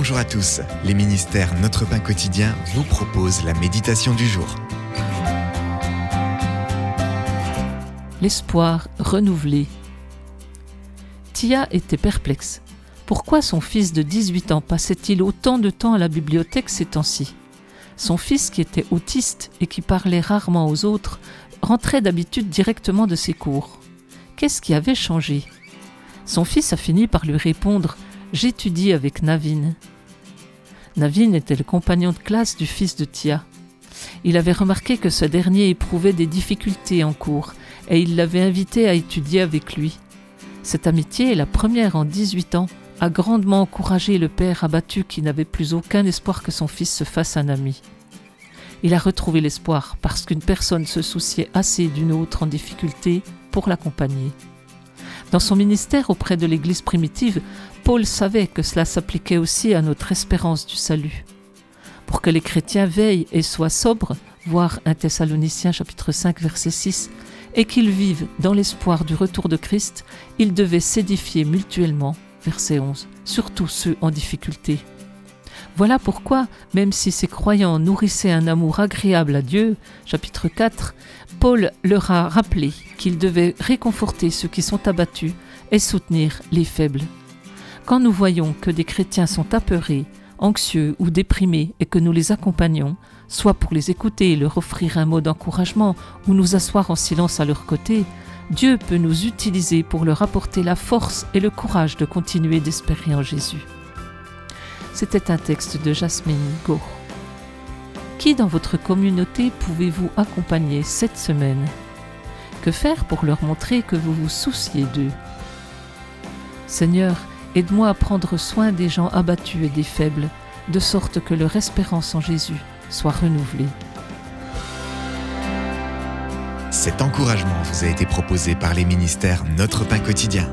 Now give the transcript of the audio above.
Bonjour à tous, les ministères Notre Pain Quotidien vous proposent la méditation du jour. L'espoir renouvelé. Tia était perplexe. Pourquoi son fils de 18 ans passait-il autant de temps à la bibliothèque ces temps-ci ? Son fils, qui était autiste et qui parlait rarement aux autres, rentrait d'habitude directement de ses cours. Qu'est-ce qui avait changé ? Son fils a fini par lui répondre « J'étudie avec Navin ». Navin était le compagnon de classe du fils de Tia. Il avait remarqué que ce dernier éprouvait des difficultés en cours et il l'avait invité à étudier avec lui. Cette amitié, la première en 18 ans, a grandement encouragé le père abattu qui n'avait plus aucun espoir que son fils se fasse un ami. Il a retrouvé l'espoir parce qu'une personne se souciait assez d'une autre en difficulté pour l'accompagner. Dans son ministère auprès de l'Église primitive, Paul savait que cela s'appliquait aussi à notre espérance du salut. Pour que les chrétiens veillent et soient sobres, voir 1 Thessaloniciens chapitre 5 verset 6, et qu'ils vivent dans l'espoir du retour de Christ, ils devaient s'édifier mutuellement, verset 11, surtout ceux en difficulté. Voilà pourquoi, même si ces croyants nourrissaient un amour agréable à Dieu, chapitre 4, Paul leur a rappelé qu'ils devaient réconforter ceux qui sont abattus et soutenir les faibles. Quand nous voyons que des chrétiens sont apeurés, anxieux ou déprimés et que nous les accompagnons, soit pour les écouter et leur offrir un mot d'encouragement ou nous asseoir en silence à leur côté, Dieu peut nous utiliser pour leur apporter la force et le courage de continuer d'espérer en Jésus. C'était un texte de Jasmine Go. Qui dans votre communauté pouvez-vous accompagner cette semaine ? Que faire pour leur montrer que vous vous souciez d'eux ? Seigneur, aide-moi à prendre soin des gens abattus et des faibles, de sorte que leur espérance en Jésus soit renouvelée. Cet encouragement vous a été proposé par les ministères Notre Pain Quotidien.